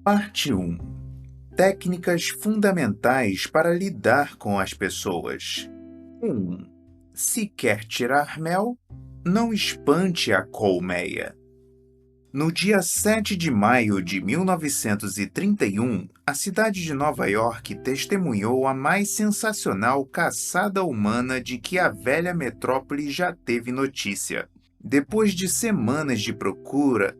Parte 1. Técnicas fundamentais para lidar com as pessoas. 1. Se quer tirar mel, não espante a colmeia. No dia 7 de maio de 1931, a cidade de Nova York testemunhou a mais sensacional caçada humana de que a velha metrópole já teve notícia. Depois de semanas de procura,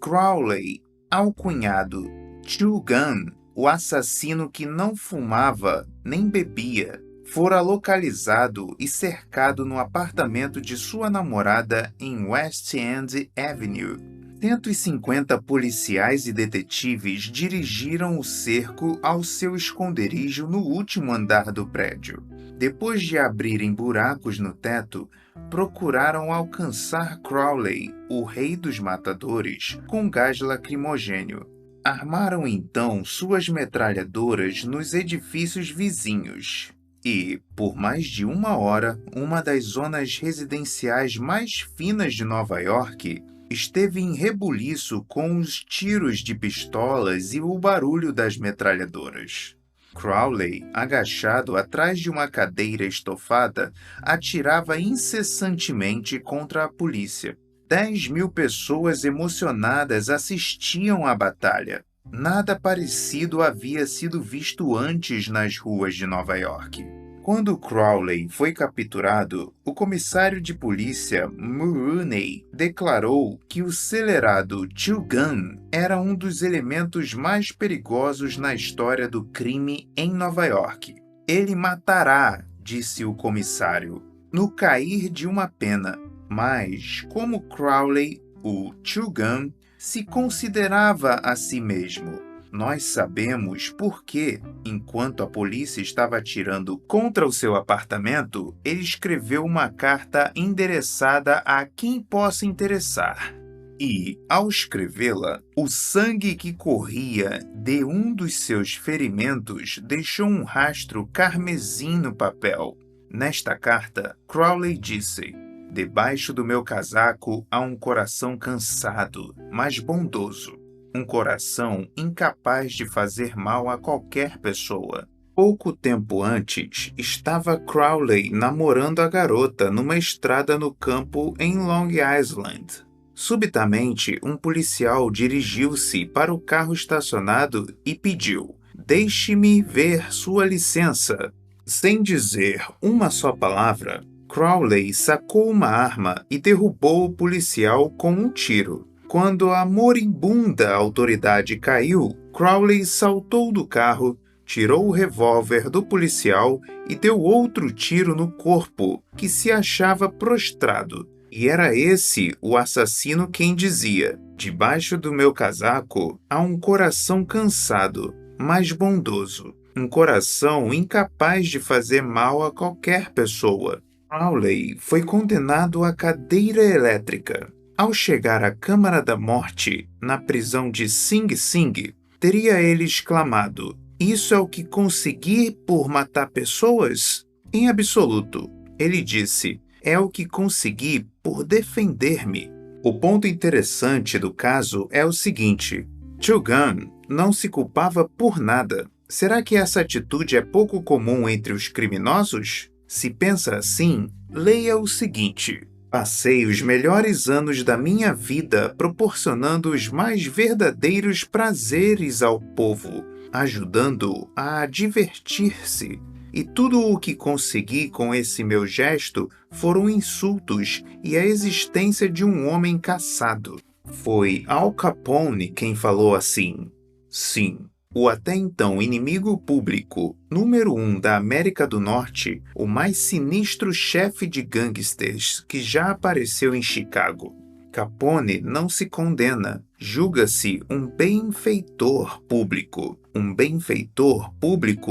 Crowley, alcunhado Two Gun, o assassino que não fumava nem bebia, fora localizado e cercado no apartamento de sua namorada em West End Avenue. 150 policiais e detetives dirigiram o cerco ao seu esconderijo no último andar do prédio. Depois de abrirem buracos no teto, procuraram alcançar Crowley, o rei dos matadores, com gás lacrimogênio. Armaram então suas metralhadoras nos edifícios vizinhos. E, por mais de uma hora, uma das zonas residenciais mais finas de Nova York esteve em rebuliço com os tiros de pistolas e o barulho das metralhadoras. Crowley, agachado atrás de uma cadeira estofada, atirava incessantemente contra a polícia. 10.000 pessoas emocionadas assistiam à batalha. Nada parecido havia sido visto antes nas ruas de Nova York. Quando Crowley foi capturado, o comissário de polícia Mulroney declarou que o celerado Two Gun era um dos elementos mais perigosos na história do crime em Nova York. Ele matará, disse o comissário, no cair de uma pena. Mas, como Crowley, o Two Gun, se considerava a si mesmo? Nós sabemos porque, enquanto a polícia estava atirando contra o seu apartamento, ele escreveu uma carta endereçada a quem possa interessar. E, ao escrevê-la, o sangue que corria de um dos seus ferimentos deixou um rastro carmesim no papel. Nesta carta, Crowley disse: "Debaixo do meu casaco há um coração cansado, mas bondoso. Um coração incapaz de fazer mal a qualquer pessoa." Pouco tempo antes, estava Crowley namorando a garota numa estrada no campo em Long Island. Subitamente, um policial dirigiu-se para o carro estacionado e pediu: "Deixe-me ver sua licença." Sem dizer uma só palavra, Crowley sacou uma arma e derrubou o policial com um tiro. Quando a moribunda autoridade caiu, Crowley saltou do carro, tirou o revólver do policial e deu outro tiro no corpo, que se achava prostrado. E era esse o assassino quem dizia: "Debaixo do meu casaco há um coração cansado, mas bondoso. Um coração incapaz de fazer mal a qualquer pessoa." Crowley foi condenado à cadeira elétrica. Ao chegar à Câmara da Morte, na prisão de Sing Sing, teria ele exclamado: "Isso é o que consegui por matar pessoas?" Em absoluto, ele disse: "É o que consegui por defender-me." O ponto interessante do caso é o seguinte: Two Gun não se culpava por nada. Será que essa atitude é pouco comum entre os criminosos? Se pensa assim, leia o seguinte: "Passei os melhores anos da minha vida proporcionando os mais verdadeiros prazeres ao povo, ajudando-o a divertir-se. E tudo o que consegui com esse meu gesto foram insultos e a existência de um homem caçado." Foi Al Capone quem falou assim. Sim, o até então inimigo público número 1 da América do Norte, o mais sinistro chefe de gangsters que já apareceu em Chicago. Capone não se condena, julga-se um benfeitor público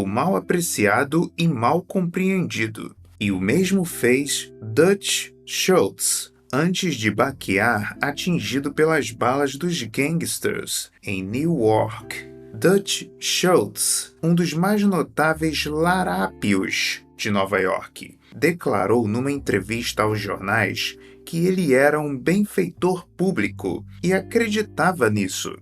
mal apreciado e mal compreendido. E o mesmo fez Dutch Schultz, antes de baquear atingido pelas balas dos gangsters em Newark. Dutch Schultz, um dos mais notáveis larápios de Nova York, declarou numa entrevista aos jornais que ele era um benfeitor público e acreditava nisso.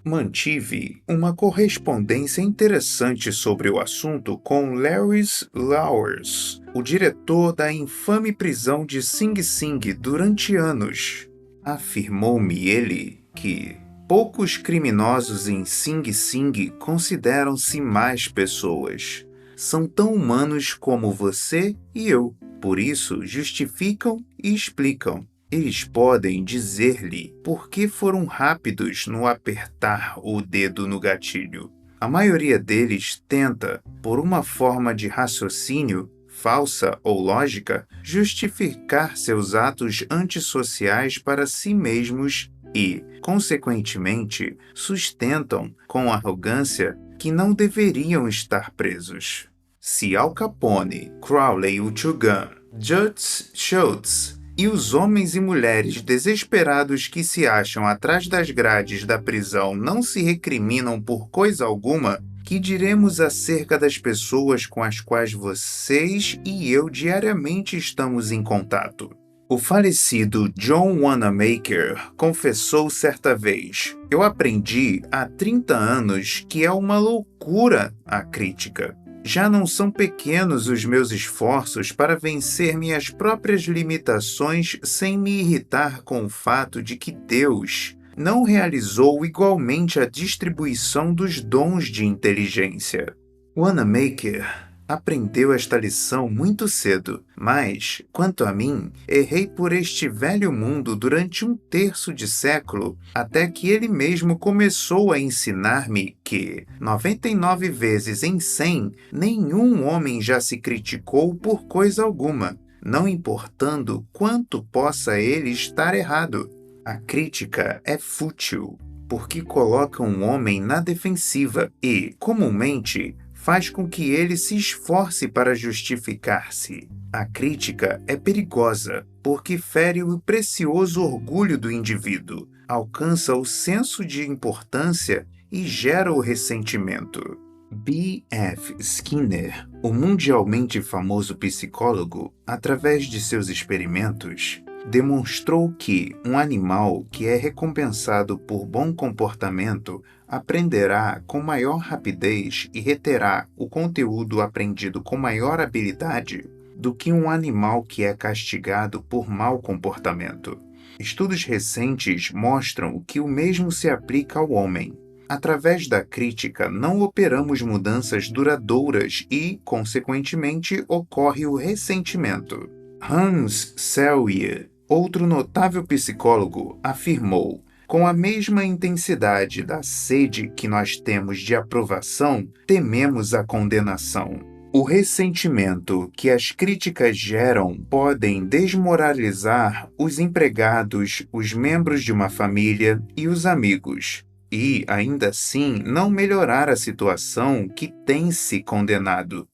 Mantive uma correspondência interessante sobre o assunto com Larry Lauers, o diretor da infame prisão de Sing Sing durante anos. Afirmou-me ele que poucos criminosos em Sing Sing consideram-se mais pessoas. São tão humanos como você e eu, por isso justificam e explicam. Eles podem dizer-lhe por que foram rápidos no apertar o dedo no gatilho. A maioria deles tenta, por uma forma de raciocínio, falsa ou lógica, justificar seus atos antissociais para si mesmos e, consequentemente, sustentam com arrogância que não deveriam estar presos. Se Al Capone, Crowley Uchugan, Judge Schultz e os homens e mulheres desesperados que se acham atrás das grades da prisão não se recriminam por coisa alguma, que diremos acerca das pessoas com as quais vocês e eu diariamente estamos em contato? O falecido John Wanamaker confessou certa vez: "Eu aprendi há 30 anos que é uma loucura a crítica. Já não são pequenos os meus esforços para vencer minhas próprias limitações sem me irritar com o fato de que Deus não realizou igualmente a distribuição dos dons de inteligência." Wanamaker aprendeu esta lição muito cedo, mas, quanto a mim, errei por este velho mundo durante um terço de século, até que ele mesmo começou a ensinar-me que, 99 vezes em 100, nenhum homem já se criticou por coisa alguma, não importando quanto possa ele estar errado. A crítica é fútil, porque coloca um homem na defensiva e, comumente, faz com que ele se esforce para justificar-se. A crítica é perigosa, porque fere o precioso orgulho do indivíduo, alcança o senso de importância e gera o ressentimento. B. F. Skinner, o mundialmente famoso psicólogo, através de seus experimentos, demonstrou que um animal que é recompensado por bom comportamento aprenderá com maior rapidez e reterá o conteúdo aprendido com maior habilidade do que um animal que é castigado por mau comportamento. Estudos recentes mostram que o mesmo se aplica ao homem. Através da crítica, não operamos mudanças duradouras e, consequentemente, ocorre o ressentimento. Hans Selye, outro notável psicólogo, afirmou: "Com a mesma intensidade da sede que nós temos de aprovação, tememos a condenação." O ressentimento que as críticas geram podem desmoralizar os empregados, os membros de uma família e os amigos, e, ainda assim, não melhorar a situação que tem se condenado.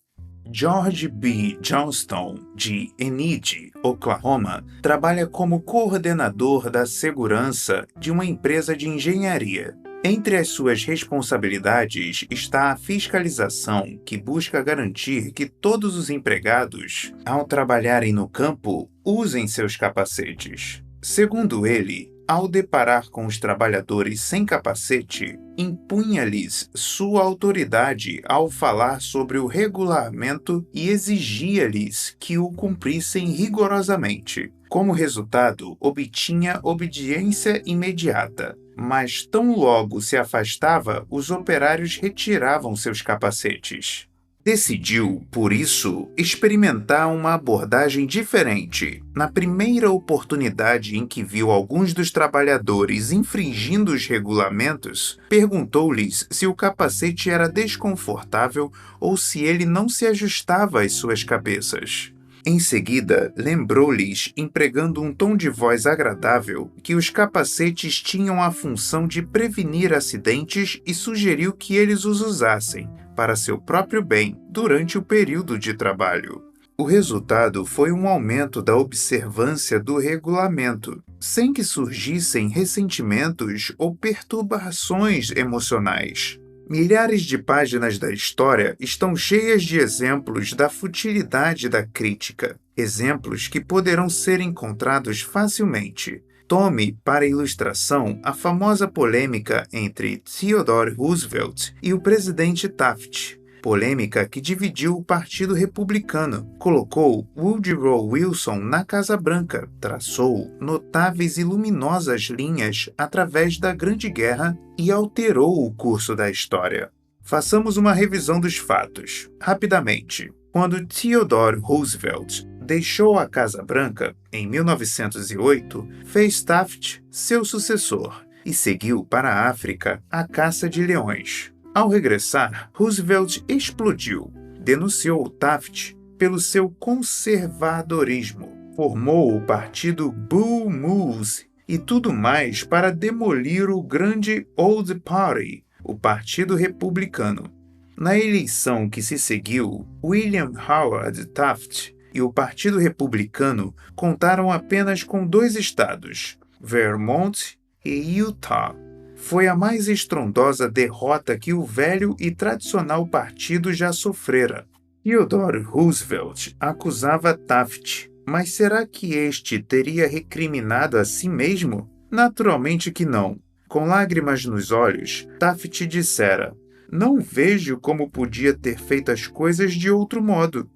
George B. Johnston, de Enid, Oklahoma, trabalha como coordenador da segurança de uma empresa de engenharia. Entre as suas responsabilidades está a fiscalização, que busca garantir que todos os empregados, ao trabalharem no campo, usem seus capacetes. Segundo ele, ao deparar com os trabalhadores sem capacete, impunha-lhes sua autoridade ao falar sobre o regulamento e exigia-lhes que o cumprissem rigorosamente. Como resultado, obtinha obediência imediata. Mas tão logo se afastava, os operários retiravam seus capacetes. Decidiu, por isso, experimentar uma abordagem diferente. Na primeira oportunidade em que viu alguns dos trabalhadores infringindo os regulamentos, perguntou-lhes se o capacete era desconfortável ou se ele não se ajustava às suas cabeças. Em seguida, lembrou-lhes, empregando um tom de voz agradável, que os capacetes tinham a função de prevenir acidentes e sugeriu que eles os usassem, para seu próprio bem, durante o período de trabalho. O resultado foi um aumento da observância do regulamento, sem que surgissem ressentimentos ou perturbações emocionais. Milhares de páginas da história estão cheias de exemplos da futilidade da crítica, exemplos que poderão ser encontrados facilmente. Tome para ilustração a famosa polêmica entre Theodore Roosevelt e o presidente Taft, polêmica que dividiu o Partido Republicano, colocou Woodrow Wilson na Casa Branca, traçou notáveis e luminosas linhas através da Grande Guerra e alterou o curso da história. Façamos uma revisão dos fatos, rapidamente. Quando Theodore Roosevelt deixou a Casa Branca, em 1908, fez Taft seu sucessor e seguiu para a África à caça de leões. Ao regressar, Roosevelt explodiu, denunciou Taft pelo seu conservadorismo, formou o partido Bull Moose e tudo mais para demolir o grande Old Party, o Partido Republicano. Na eleição que se seguiu, William Howard Taft e o Partido Republicano contaram apenas com 2 estados, Vermont e Utah. Foi a mais estrondosa derrota que o velho e tradicional partido já sofrera. Theodore Roosevelt acusava Taft, mas será que este teria recriminado a si mesmo? Naturalmente que não. Com lágrimas nos olhos, Taft dissera: "Não vejo como podia ter feito as coisas de outro modo."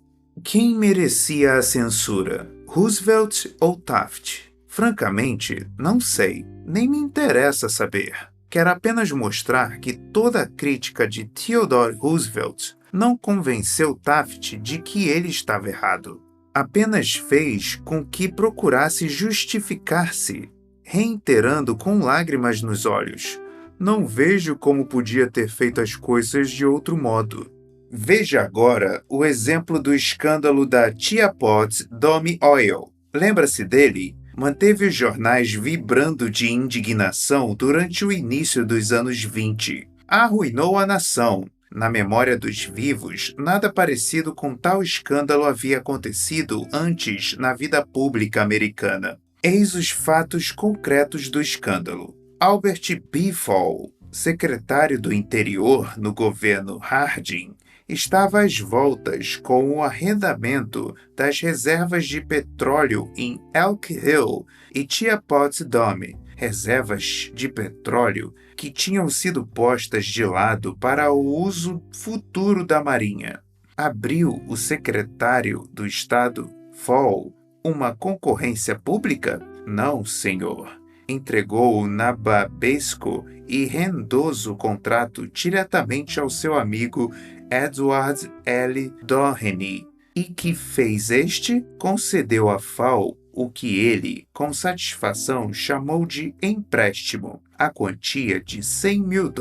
Quem merecia a censura, Roosevelt ou Taft? Francamente, não sei, nem me interessa saber. Quero apenas mostrar que toda a crítica de Theodore Roosevelt não convenceu Taft de que ele estava errado. Apenas fez com que procurasse justificar-se, reiterando com lágrimas nos olhos: "Não vejo como podia ter feito as coisas de outro modo." Veja agora o exemplo do escândalo da Teapot Dome Oil. Lembra-se dele? Manteve os jornais vibrando de indignação durante o início dos anos 20. Arruinou a nação. Na memória dos vivos, nada parecido com tal escândalo havia acontecido antes na vida pública americana. Eis os fatos concretos do escândalo. Albert B. Fall, secretário do Interior no governo Harding, estava às voltas com o arrendamento das reservas de petróleo em Elk Hill e Teapot Dome, reservas de petróleo que tinham sido postas de lado para o uso futuro da Marinha. Abriu o secretário do Estado, Fall, uma concorrência pública? Não, senhor. Entregou o nababesco e rendoso contrato diretamente ao seu amigo Edward L. Doheny, e que fez este? Concedeu a Fall o que ele, com satisfação, chamou de empréstimo, a quantia de $100 mil.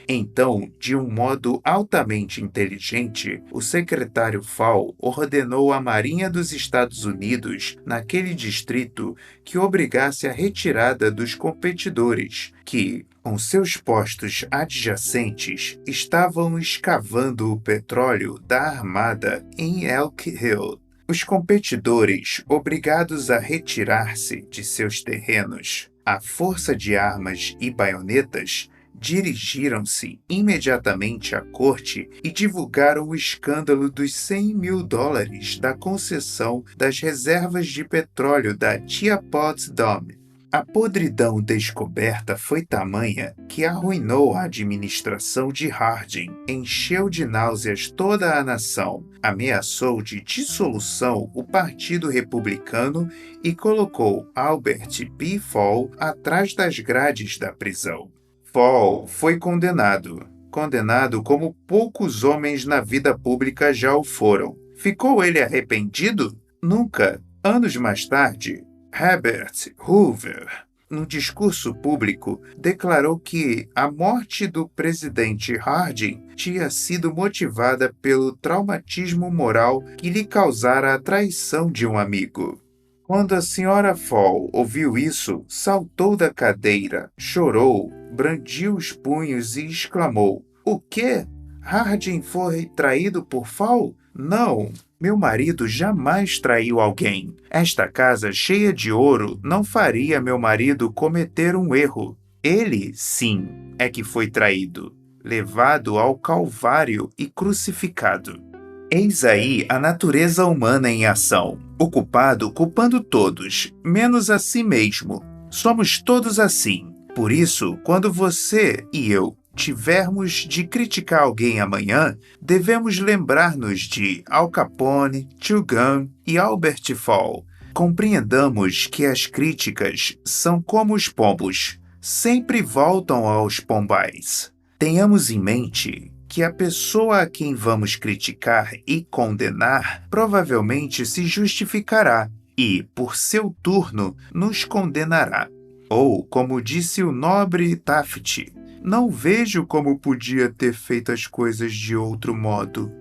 Então, de um modo altamente inteligente, o secretário Fall ordenou à Marinha dos Estados Unidos, naquele distrito, que obrigasse a retirada dos competidores, que, com seus postos adjacentes, estavam escavando o petróleo da Armada em Elk Hill. Os competidores, obrigados a retirar-se de seus terrenos, à força de armas e baionetas, dirigiram-se imediatamente à corte e divulgaram o escândalo dos $100 mil da concessão das reservas de petróleo da Teapot Dome. A podridão descoberta foi tamanha que arruinou a administração de Harding, encheu de náuseas toda a nação, ameaçou de dissolução o Partido Republicano e colocou Albert B. Fall atrás das grades da prisão. Fall foi condenado como poucos homens na vida pública já o foram. Ficou ele arrependido? Nunca. Anos mais tarde, Herbert Hoover, num discurso público, declarou que a morte do presidente Harding tinha sido motivada pelo traumatismo moral que lhe causara a traição de um amigo. Quando a senhora Fall ouviu isso, saltou da cadeira, chorou, brandiu os punhos e exclamou: "O quê? Harding foi traído por Fall? Não, meu marido jamais traiu alguém. Esta casa cheia de ouro não faria meu marido cometer um erro. Ele, sim, é que foi traído, levado ao Calvário e crucificado." Eis aí a natureza humana em ação. O culpado culpando todos, menos a si mesmo. Somos todos assim. Por isso, quando você e eu tivermos de criticar alguém amanhã, devemos lembrar-nos de Al Capone, Tio Gunn e Albert Fall. Compreendamos que as críticas são como os pombos, sempre voltam aos pombais. Tenhamos em mente que a pessoa a quem vamos criticar e condenar provavelmente se justificará e, por seu turno, nos condenará. Ou, como disse o nobre Taft, não vejo como podia ter feito as coisas de outro modo.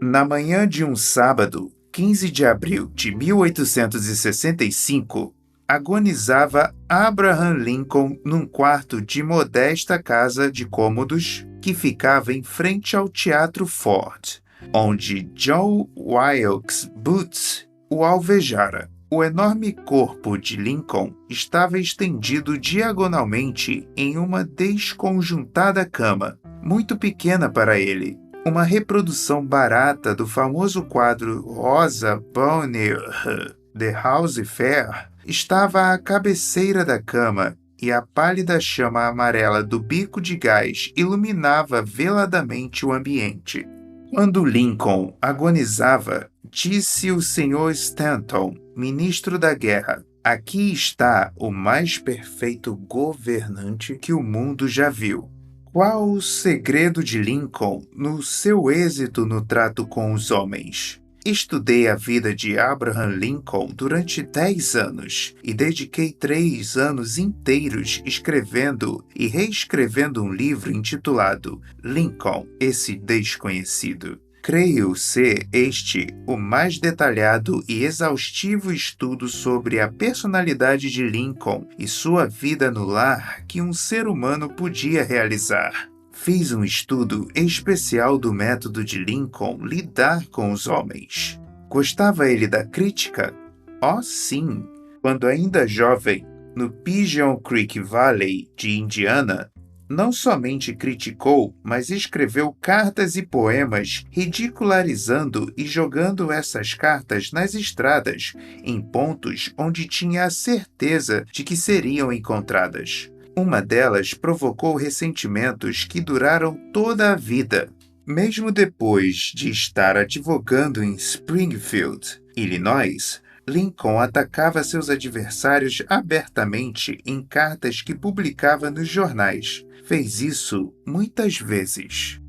Na manhã de um sábado, 15 de abril de 1865, agonizava Abraham Lincoln num quarto de modesta casa de cômodos que ficava em frente ao Teatro Ford, onde John Wilkes Booth o alvejara. O enorme corpo de Lincoln estava estendido diagonalmente em uma desconjuntada cama, muito pequena para ele. Uma reprodução barata do famoso quadro Rosa Bonheur, The House Fair, estava à cabeceira da cama e a pálida chama amarela do bico de gás iluminava veladamente o ambiente. Quando Lincoln agonizava, disse o Sr. Stanton, ministro da Guerra, aqui está o mais perfeito governante que o mundo já viu. Qual o segredo de Lincoln no seu êxito no trato com os homens? Estudei a vida de Abraham Lincoln durante 10 anos e dediquei 3 anos inteiros escrevendo e reescrevendo um livro intitulado Lincoln, esse desconhecido. Creio ser este o mais detalhado e exaustivo estudo sobre a personalidade de Lincoln e sua vida no lar que um ser humano podia realizar. Fiz um estudo especial do método de Lincoln lidar com os homens. Gostava ele da crítica? Oh, sim! Quando ainda jovem, no Pigeon Creek Valley de Indiana, não somente criticou, mas escreveu cartas e poemas ridicularizando e jogando essas cartas nas estradas, em pontos onde tinha a certeza de que seriam encontradas. Uma delas provocou ressentimentos que duraram toda a vida. Mesmo depois de estar advogando em Springfield, Illinois, Lincoln atacava seus adversários abertamente em cartas que publicava nos jornais. Fez isso muitas vezes.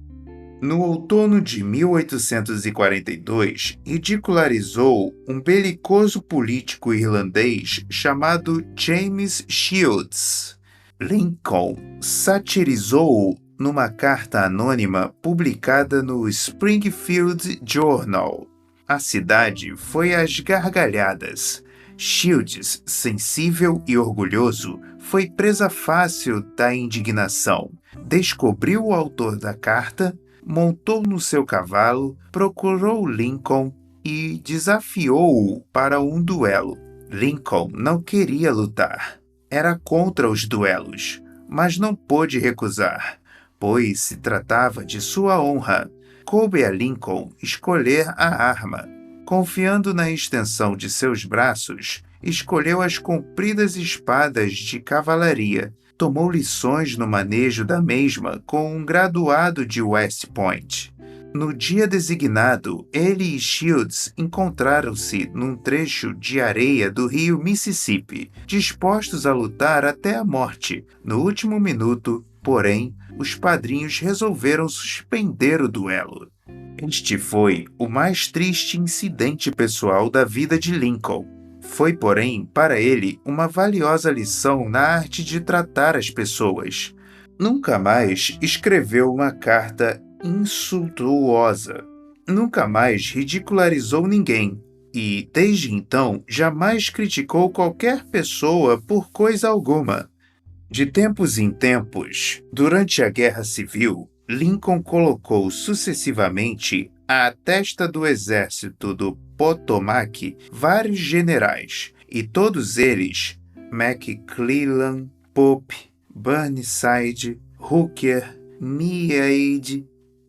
No outono de 1842, ridicularizou um belicoso político irlandês chamado James Shields. Lincoln satirizou-o numa carta anônima publicada no Springfield Journal. A cidade foi às gargalhadas. Shields, sensível e orgulhoso, foi presa fácil da indignação. Descobriu o autor da carta, montou no seu cavalo, procurou Lincoln e desafiou-o para um duelo. Lincoln não queria lutar. Era contra os duelos, mas não pôde recusar, pois se tratava de sua honra. Coube a Lincoln escolher a arma. Confiando na extensão de seus braços, escolheu as compridas espadas de cavalaria. Tomou lições no manejo da mesma com um graduado de West Point. No dia designado, ele e Shields encontraram-se num trecho de areia do rio Mississippi, dispostos a lutar até a morte. No último minuto, porém, os padrinhos resolveram suspender o duelo. Este foi o mais triste incidente pessoal da vida de Lincoln. Foi, porém, para ele uma valiosa lição na arte de tratar as pessoas. Nunca mais escreveu uma carta insultuosa. Nunca mais ridicularizou ninguém e, desde então, jamais criticou qualquer pessoa por coisa alguma. De tempos em tempos, durante a Guerra Civil, Lincoln colocou sucessivamente à testa do exército do Potomac vários generais, e todos eles, McClellan, Pope, Burnside, Hooker, Meade,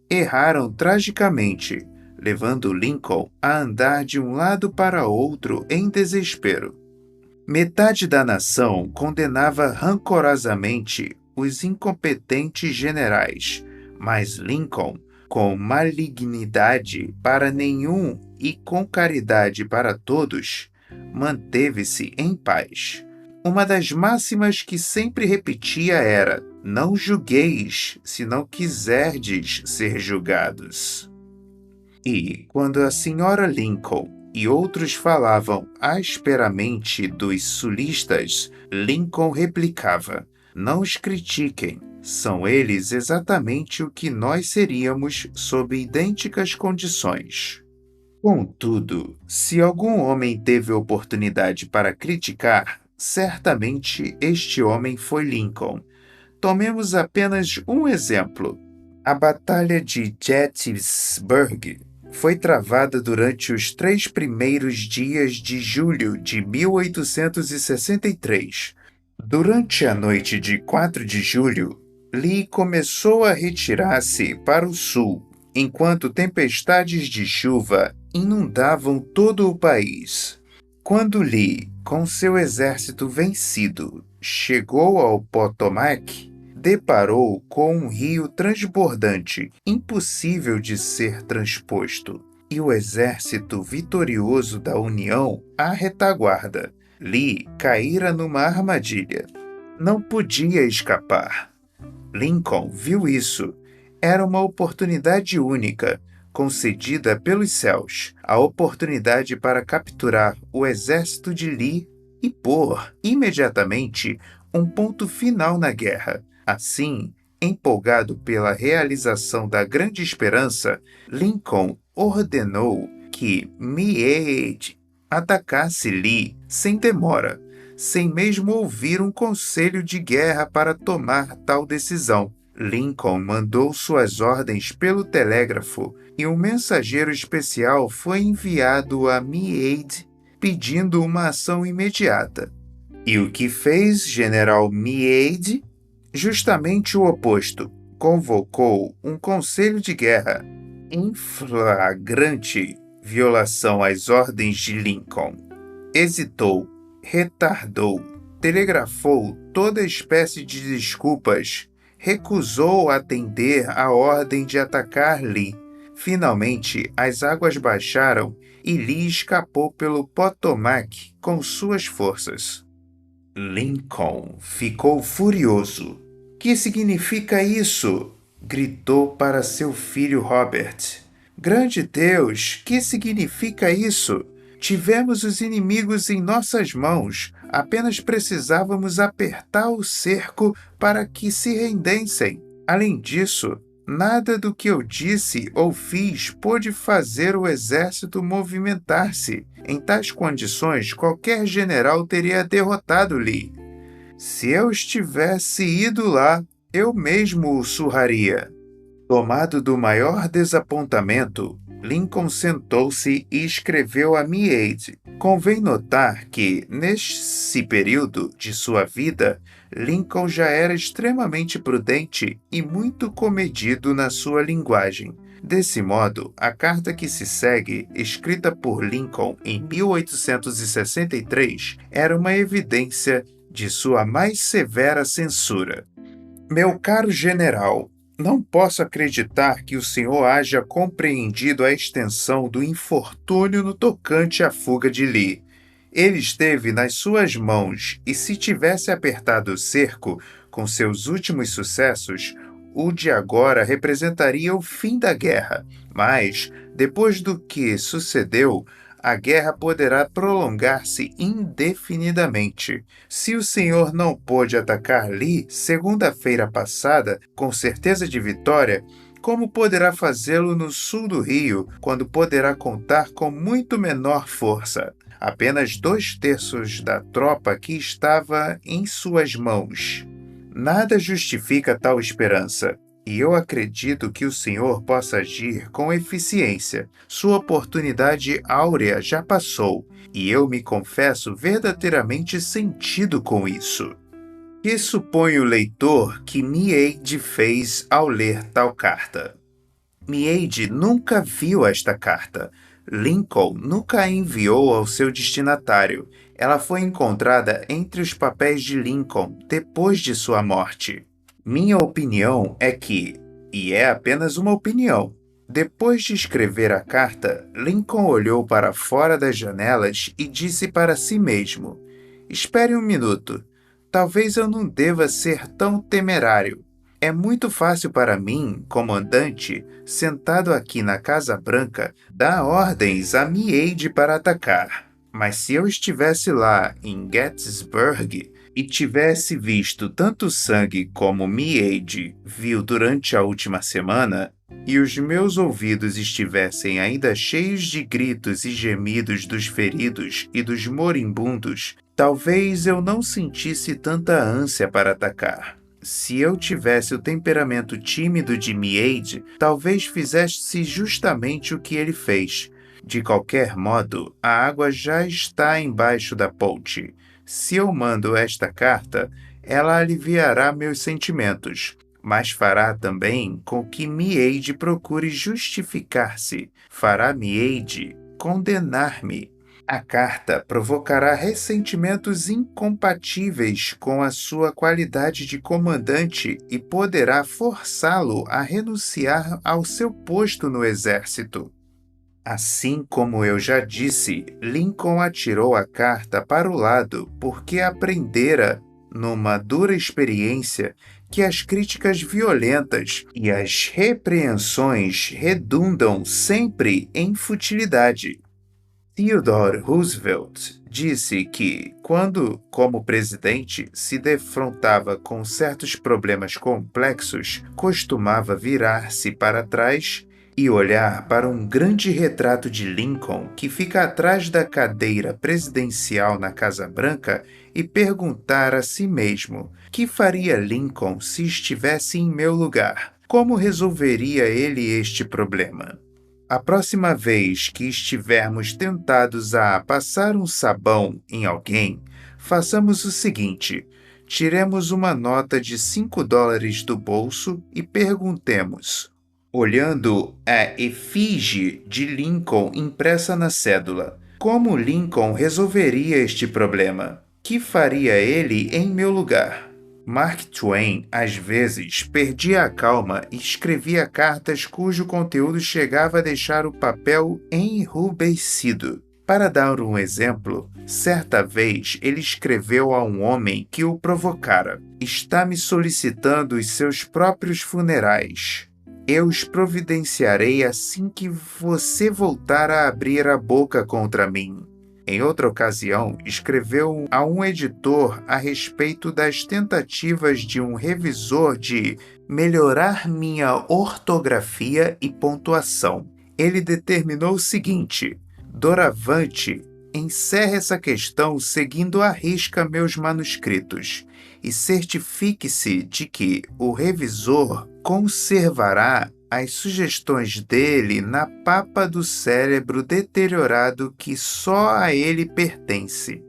erraram tragicamente, levando Lincoln a andar de um lado para outro em desespero. Metade da nação condenava rancorosamente os incompetentes generais, mas Lincoln, com malignidade para nenhum e com caridade para todos, manteve-se em paz. Uma das máximas que sempre repetia era: não julgueis, se não quiserdes ser julgados. E, quando a senhora Lincoln e outros falavam asperamente dos sulistas, Lincoln replicava: não os critiquem, são eles exatamente o que nós seríamos sob idênticas condições. Contudo, se algum homem teve oportunidade para criticar, certamente este homem foi Lincoln. Tomemos apenas um exemplo. A Batalha de Gettysburg foi travada durante os 3 primeiros dias de julho de 1863. Durante a noite de 4 de julho, Lee começou a retirar-se para o sul, enquanto tempestades de chuva inundavam todo o país. Quando Lee, com seu exército vencido, chegou ao Potomac, deparou com um rio transbordante, impossível de ser transposto, e o exército vitorioso da União à retaguarda. Lee caíra numa armadilha. Não podia escapar. Lincoln viu isso. Era uma oportunidade única, concedida pelos céus, a oportunidade para capturar o exército de Lee e pôr, imediatamente, um ponto final na guerra. Assim, empolgado pela realização da grande esperança, Lincoln ordenou que Meade atacasse Lee sem demora, sem mesmo ouvir um conselho de guerra para tomar tal decisão. Lincoln mandou suas ordens pelo telégrafo e um mensageiro especial foi enviado a Meade pedindo uma ação imediata. E o que fez General Meade? Justamente o oposto. Convocou um conselho de guerra em flagrante violação às ordens de Lincoln. Hesitou, retardou, telegrafou toda espécie de desculpas, recusou atender a ordem de atacar Lee. Finalmente, as águas baixaram e Lee escapou pelo Potomac com suas forças. Lincoln ficou furioso. Que significa isso? Gritou para seu filho Robert. Grande Deus, que significa isso? Tivemos os inimigos em nossas mãos, apenas precisávamos apertar o cerco para que se rendessem. Além disso, nada do que eu disse ou fiz pôde fazer o exército movimentar-se. Em tais condições, qualquer general teria derrotado Lee. Se eu estivesse ido lá, eu mesmo o surraria. Tomado do maior desapontamento, Lincoln sentou-se e escreveu a Meade. Convém notar que, nesse período de sua vida, Lincoln já era extremamente prudente e muito comedido na sua linguagem. Desse modo, a carta que se segue, escrita por Lincoln em 1863, era uma evidência de sua mais severa censura. Meu caro general, não posso acreditar que o senhor haja compreendido a extensão do infortúnio no tocante à fuga de Lee. Ele esteve nas suas mãos e, se tivesse apertado o cerco com seus últimos sucessos, o de agora representaria o fim da guerra. Mas, depois do que sucedeu, a guerra poderá prolongar-se indefinidamente. Se o senhor não pôde atacar Lee segunda-feira passada com certeza de vitória, como poderá fazê-lo no sul do Rio, quando poderá contar com muito menor força? Apenas 2/3 da tropa que estava em suas mãos. Nada justifica tal esperança. E eu acredito que o senhor possa agir com eficiência. Sua oportunidade áurea já passou, e eu me confesso verdadeiramente sentido com isso. Que supõe o leitor que Meade fez ao ler tal carta? Meade nunca viu esta carta. Lincoln nunca a enviou ao seu destinatário. Ela foi encontrada entre os papéis de Lincoln depois de sua morte. Minha opinião é que, e é apenas uma opinião, depois de escrever a carta, Lincoln olhou para fora das janelas e disse para si mesmo: "Espere um minuto. Talvez eu não deva ser tão temerário. É muito fácil para mim, comandante, sentado aqui na Casa Branca, dar ordens a Mi-aide para atacar. Mas se eu estivesse lá em Gettysburg e tivesse visto tanto sangue como Mi-aide viu durante a última semana, e os meus ouvidos estivessem ainda cheios de gritos e gemidos dos feridos e dos moribundos, talvez eu não sentisse tanta ânsia para atacar. Se eu tivesse o temperamento tímido de Mi-aide, talvez fizesse justamente o que ele fez. De qualquer modo, a água já está embaixo da ponte. Se eu mando esta carta, ela aliviará meus sentimentos, mas fará também com que Mi-aide procure justificar-se. Fará Mi-aide condenar-me. A carta provocará ressentimentos incompatíveis com a sua qualidade de comandante e poderá forçá-lo a renunciar ao seu posto no exército." Assim como eu já disse, Lincoln atirou a carta para o lado porque aprendera, numa dura experiência, que as críticas violentas e as repreensões redundam sempre em futilidade. Theodore Roosevelt disse que, quando, como presidente, se defrontava com certos problemas complexos, costumava virar-se para trás e olhar para um grande retrato de Lincoln que fica atrás da cadeira presidencial na Casa Branca e perguntar a si mesmo: que faria Lincoln se estivesse em meu lugar? Como resolveria ele este problema? A próxima vez que estivermos tentados a passar um sabão em alguém, façamos o seguinte: tiremos uma nota de $5 do bolso e perguntemos, olhando a efígie de Lincoln impressa na cédula: como Lincoln resolveria este problema? Que faria ele em meu lugar? Mark Twain, às vezes, perdia a calma e escrevia cartas cujo conteúdo chegava a deixar o papel enrubescido. Para dar um exemplo, certa vez ele escreveu a um homem que o provocara: "Está me solicitando os seus próprios funerais. Eu os providenciarei assim que você voltar a abrir a boca contra mim." Em outra ocasião, escreveu a um editor a respeito das tentativas de um revisor de melhorar minha ortografia e pontuação. Ele determinou o seguinte: "Doravante, encerre essa questão seguindo à risca meus manuscritos e certifique-se de que o revisor conservará as sugestões dele na papa do cérebro deteriorado que só a ele pertence."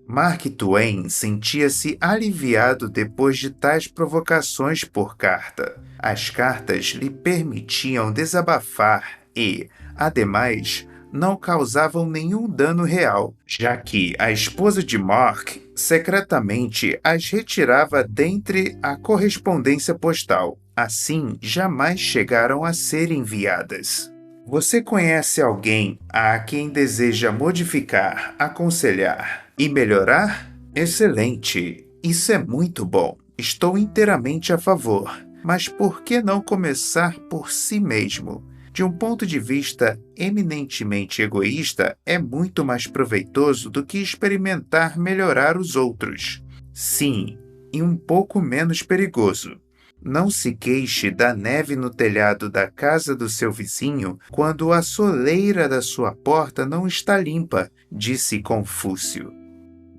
Mark Twain sentia-se aliviado depois de tais provocações por carta. As cartas lhe permitiam desabafar e, ademais, não causavam nenhum dano real, já que a esposa de Mark secretamente as retirava dentre a correspondência postal. Assim, jamais chegaram a ser enviadas. Você conhece alguém a quem deseja modificar, aconselhar e melhorar? Excelente! Isso é muito bom. Estou inteiramente a favor. Mas por que não começar por si mesmo? De um ponto de vista eminentemente egoísta, é muito mais proveitoso do que experimentar melhorar os outros. Sim, e um pouco menos perigoso. Não se queixe da neve no telhado da casa do seu vizinho quando a soleira da sua porta não está limpa, disse Confúcio.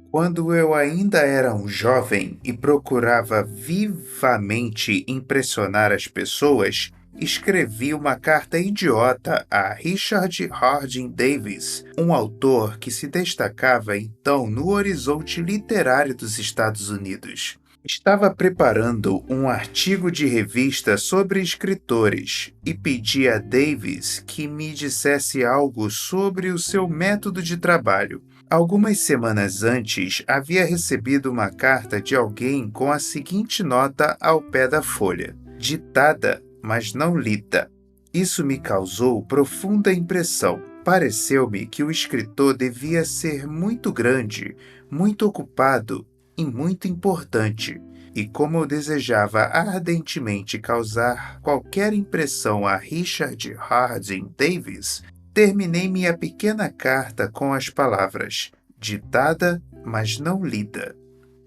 Quando eu ainda era um jovem e procurava vivamente impressionar as pessoas, escrevi uma carta idiota a Richard Harding Davis, um autor que se destacava então no horizonte literário dos Estados Unidos. Estava preparando um artigo de revista sobre escritores e pedi a Davis que me dissesse algo sobre o seu método de trabalho. Algumas semanas antes, havia recebido uma carta de alguém com a seguinte nota ao pé da folha: ditada, mas não lida. Isso me causou profunda impressão. Pareceu-me que o escritor devia ser muito grande, muito ocupado e muito importante. E como eu desejava ardentemente causar qualquer impressão a Richard Harding Davis, terminei minha pequena carta com as palavras: ditada, mas não lida.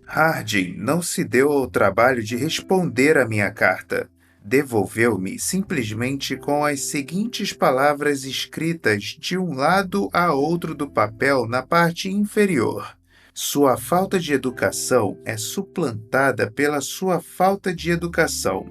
Harding não se deu ao trabalho de responder à minha carta. Devolveu-me simplesmente com as seguintes palavras escritas de um lado a outro do papel na parte inferior: sua falta de educação é suplantada pela sua falta de educação.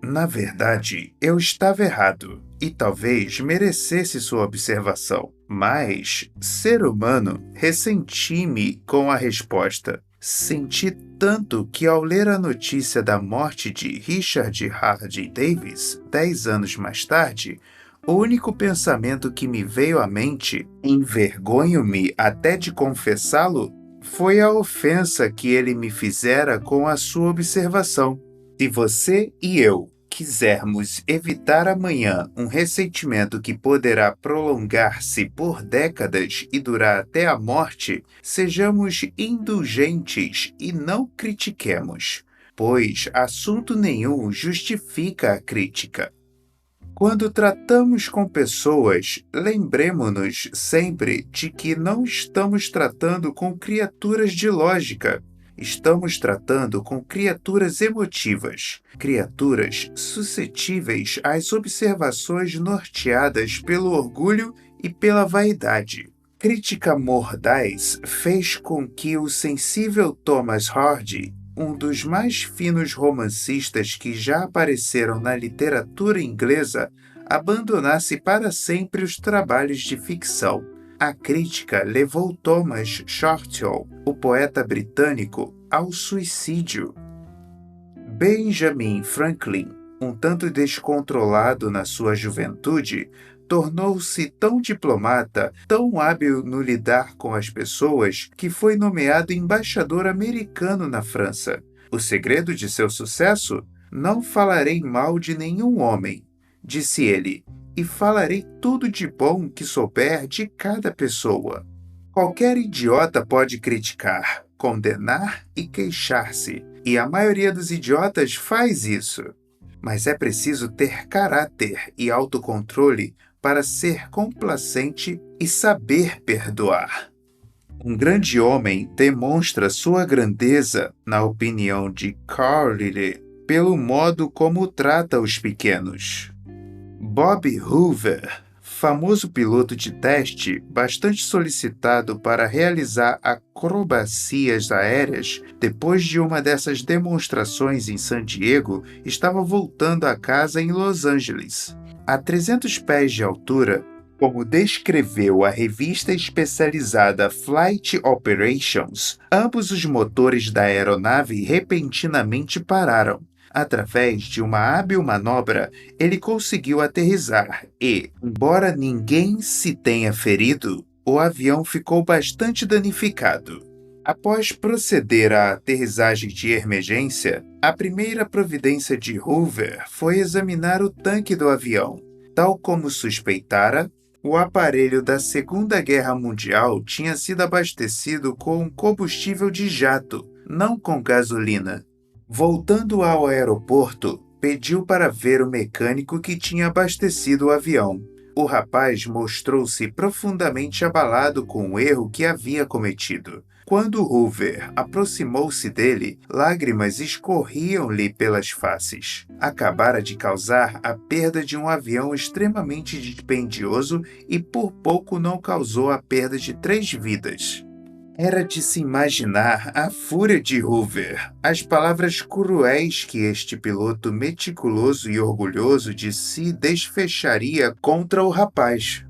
Na verdade, eu estava errado e talvez merecesse sua observação, mas, ser humano, ressenti-me com a resposta. Senti tanto que, ao ler a notícia da morte de Richard Harding Davis, 10 anos mais tarde, o único pensamento que me veio à mente, envergonho-me até de confessá-lo, foi a ofensa que ele me fizera com a sua observação. Se você e eu quisermos evitar amanhã um ressentimento que poderá prolongar-se por décadas e durar até a morte, sejamos indulgentes e não critiquemos, pois assunto nenhum justifica a crítica. Quando tratamos com pessoas, lembremo-nos sempre de que não estamos tratando com criaturas de lógica. Estamos tratando com criaturas emotivas, criaturas suscetíveis às observações norteadas pelo orgulho e pela vaidade. Crítica mordaz fez com que o sensível Thomas Hardy, um dos mais finos romancistas que já apareceram na literatura inglesa, abandonasse para sempre os trabalhos de ficção. A crítica levou Thomas Shortall, o poeta britânico, ao suicídio. Benjamin Franklin, um tanto descontrolado na sua juventude, tornou-se tão diplomata, tão hábil no lidar com as pessoas, que foi nomeado embaixador americano na França. O segredo de seu sucesso? Não falarei mal de nenhum homem, disse ele, e falarei tudo de bom que souber de cada pessoa. Qualquer idiota pode criticar, condenar e queixar-se, e a maioria dos idiotas faz isso. Mas é preciso ter caráter e autocontrole para ser complacente e saber perdoar. Um grande homem demonstra sua grandeza, na opinião de Carlyle, pelo modo como trata os pequenos. Bob Hoover, famoso piloto de teste, bastante solicitado para realizar acrobacias aéreas, depois de uma dessas demonstrações em San Diego, estava voltando a casa em Los Angeles. A 300 pés de altura, como descreveu a revista especializada Flight Operations, ambos os motores da aeronave repentinamente pararam. Através de uma hábil manobra, ele conseguiu aterrissar e, embora ninguém se tenha ferido, o avião ficou bastante danificado. Após proceder à aterrissagem de emergência, a primeira providência de Hoover foi examinar o tanque do avião. Tal como suspeitara, o aparelho da Segunda Guerra Mundial tinha sido abastecido com combustível de jato, não com gasolina. Voltando ao aeroporto, pediu para ver o mecânico que tinha abastecido o avião. O rapaz mostrou-se profundamente abalado com o erro que havia cometido. Quando Hoover aproximou-se dele, lágrimas escorriam-lhe pelas faces. Acabara de causar a perda de um avião extremamente dispendioso e por pouco não causou a perda de 3 vidas. Era de se imaginar a fúria de Hoover, as palavras cruéis que este piloto meticuloso e orgulhoso de si desfecharia contra o rapaz.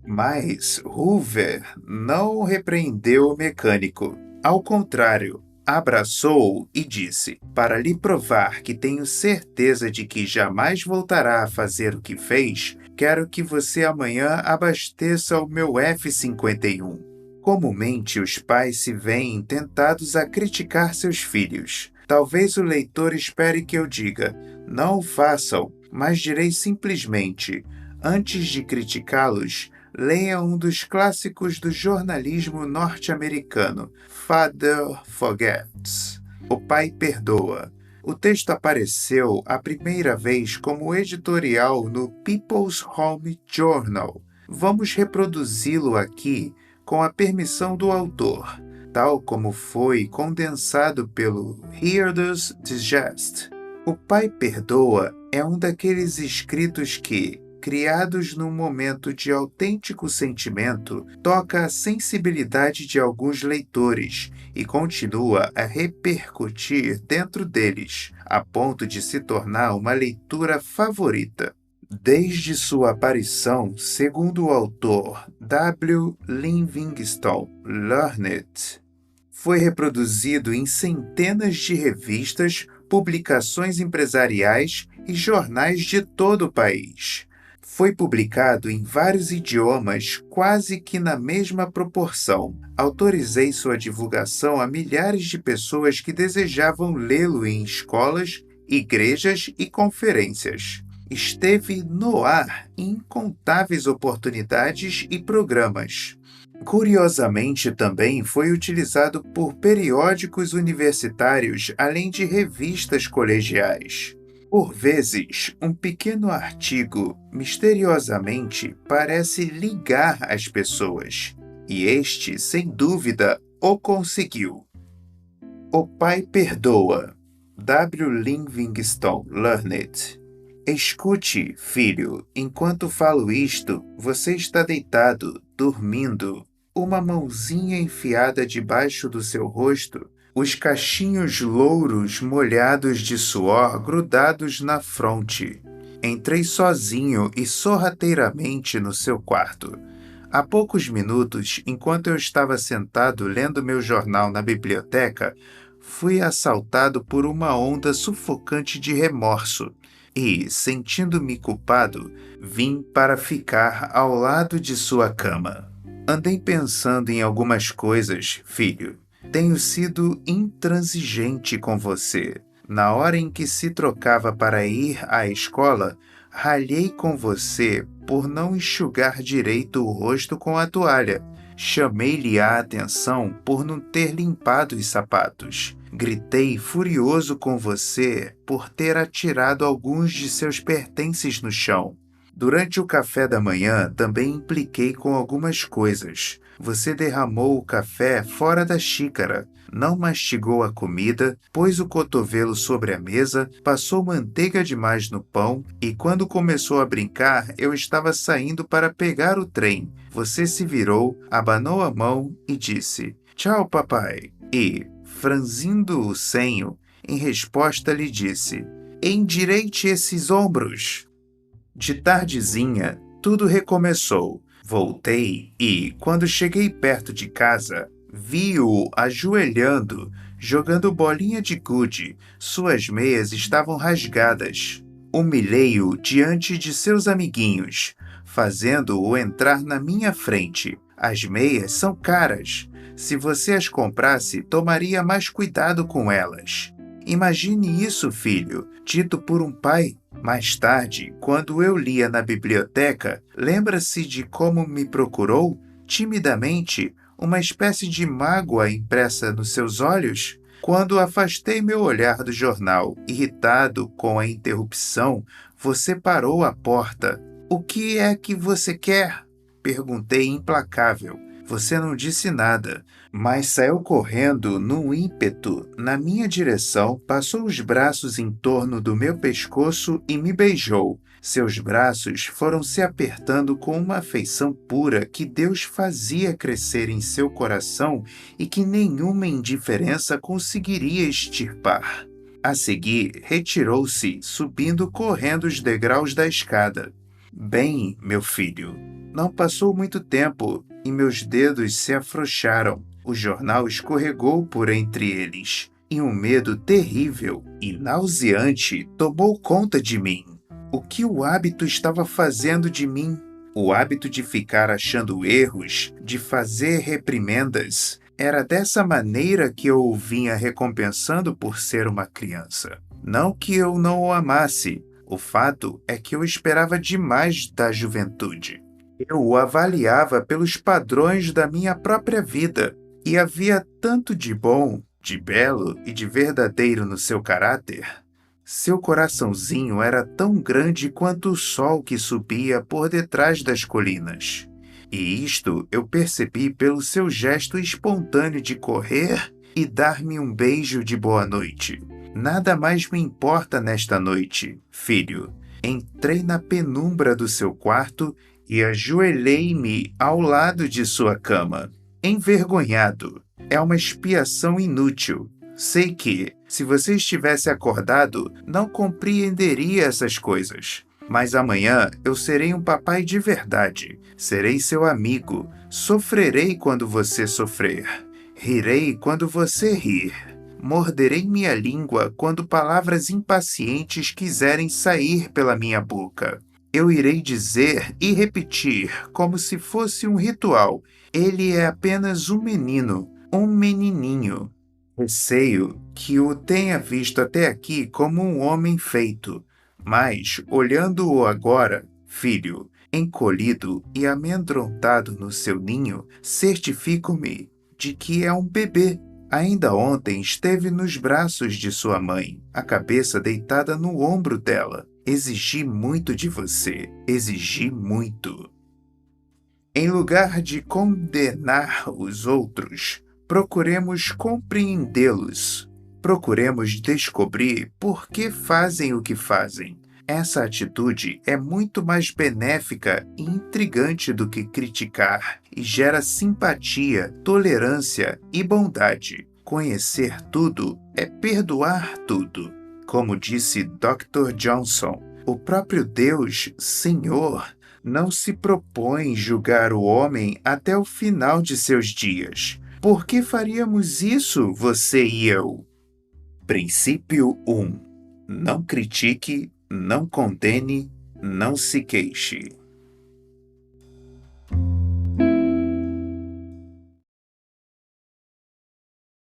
Mas Hoover não repreendeu o mecânico. Ao contrário, abraçou-o e disse: para lhe provar que tenho certeza de que jamais voltará a fazer o que fez, quero que você amanhã abasteça o meu F-51. Comumente, os pais se veem tentados a criticar seus filhos. Talvez o leitor espere que eu diga, não o façam, mas direi simplesmente, antes de criticá-los, leia um dos clássicos do jornalismo norte-americano, Father Forgets. O Pai Perdoa. O texto apareceu a primeira vez como editorial no People's Home Journal. Vamos reproduzi-lo aqui com a permissão do autor, tal como foi condensado pelo Reader's Digest. O Pai Perdoa é um daqueles escritos que, criados num momento de autêntico sentimento, toca a sensibilidade de alguns leitores e continua a repercutir dentro deles, a ponto de se tornar uma leitura favorita. Desde sua aparição, segundo o autor W. Livingstone Learned, foi reproduzido em centenas de revistas, publicações empresariais e jornais de todo o país. Foi publicado em vários idiomas, quase que na mesma proporção. Autorizei sua divulgação a milhares de pessoas que desejavam lê-lo em escolas, igrejas e conferências. Esteve no ar em incontáveis oportunidades e programas. Curiosamente, também foi utilizado por periódicos universitários, além de revistas colegiais. Por vezes, um pequeno artigo, misteriosamente, parece ligar as pessoas, e este, sem dúvida, o conseguiu. O Pai Perdoa, W. Livingstone Learned. Escute, filho, enquanto falo isto, você está deitado, dormindo, uma mãozinha enfiada debaixo do seu rosto, os cachinhos louros molhados de suor grudados na fronte. Entrei sozinho e sorrateiramente no seu quarto. Há poucos minutos, enquanto eu estava sentado lendo meu jornal na biblioteca, fui assaltado por uma onda sufocante de remorso e, sentindo-me culpado, vim para ficar ao lado de sua cama. Andei pensando em algumas coisas, filho. Tenho sido intransigente com você. Na hora em que se trocava para ir à escola, ralhei com você por não enxugar direito o rosto com a toalha. Chamei-lhe a atenção por não ter limpado os sapatos. Gritei furioso com você por ter atirado alguns de seus pertences no chão. Durante o café da manhã, também impliquei com algumas coisas. Você derramou o café fora da xícara, não mastigou a comida, pôs o cotovelo sobre a mesa, passou manteiga demais no pão e, quando começou a brincar, eu estava saindo para pegar o trem. Você se virou, abanou a mão e disse, "Tchau, papai." E, franzindo o senho, em resposta lhe disse, "Endireite esses ombros." De tardezinha, tudo recomeçou. Voltei e, quando cheguei perto de casa, vi-o ajoelhando, jogando bolinha de gude. Suas meias estavam rasgadas. Humilhei-o diante de seus amiguinhos, fazendo-o entrar na minha frente. As meias são caras. Se você as comprasse, tomaria mais cuidado com elas. Imagine isso, filho, dito por um pai. Mais tarde, quando eu lia na biblioteca, lembra-se de como me procurou? Timidamente, uma espécie de mágoa impressa nos seus olhos? Quando afastei meu olhar do jornal, irritado com a interrupção, você parou à porta. "O que é que você quer?" Perguntei implacável. Você não disse nada, mas saiu correndo num ímpeto na minha direção, passou os braços em torno do meu pescoço e me beijou. Seus braços foram se apertando com uma afeição pura que Deus fazia crescer em seu coração e que nenhuma indiferença conseguiria extirpar. A seguir, retirou-se, subindo correndo os degraus da escada. "Bem, meu filho, não passou muito tempo e meus dedos se afrouxaram. O jornal escorregou por entre eles e um medo terrível e nauseante tomou conta de mim. O que o hábito estava fazendo de mim? O hábito de ficar achando erros, de fazer reprimendas, era dessa maneira que eu o vinha recompensando por ser uma criança. Não que eu não o amasse, o fato é que eu esperava demais da juventude. Eu o avaliava pelos padrões da minha própria vida, e havia tanto de bom, de belo e de verdadeiro no seu caráter. Seu coraçãozinho era tão grande quanto o sol que subia por detrás das colinas. E isto eu percebi pelo seu gesto espontâneo de correr e dar-me um beijo de boa noite. Nada mais me importa nesta noite, filho. Entrei na penumbra do seu quarto e ajoelhei-me ao lado de sua cama. Envergonhado. É uma expiação inútil. Sei que, se você estivesse acordado, não compreenderia essas coisas. Mas amanhã eu serei um papai de verdade. Serei seu amigo. Sofrerei quando você sofrer. Rirei quando você rir. Morderei minha língua quando palavras impacientes quiserem sair pela minha boca. Eu irei dizer e repetir, como se fosse um ritual. Ele é apenas um menino, um menininho. Receio que o tenha visto até aqui como um homem feito, mas, olhando-o agora, filho, encolhido e amedrontado no seu ninho, certifico-me de que é um bebê. Ainda ontem esteve nos braços de sua mãe, a cabeça deitada no ombro dela. Exigi muito de você, exigi muito. Em lugar de condenar os outros, procuremos compreendê-los. Procuremos descobrir por que fazem o que fazem. Essa atitude é muito mais benéfica e intrigante do que criticar e gera simpatia, tolerância e bondade. Conhecer tudo é perdoar tudo. Como disse Dr. Johnson, o próprio Deus, Senhor, não se propõe julgar o homem até o final de seus dias. Por que faríamos isso, você e eu? Princípio 1. Não critique, não condene, não se queixe.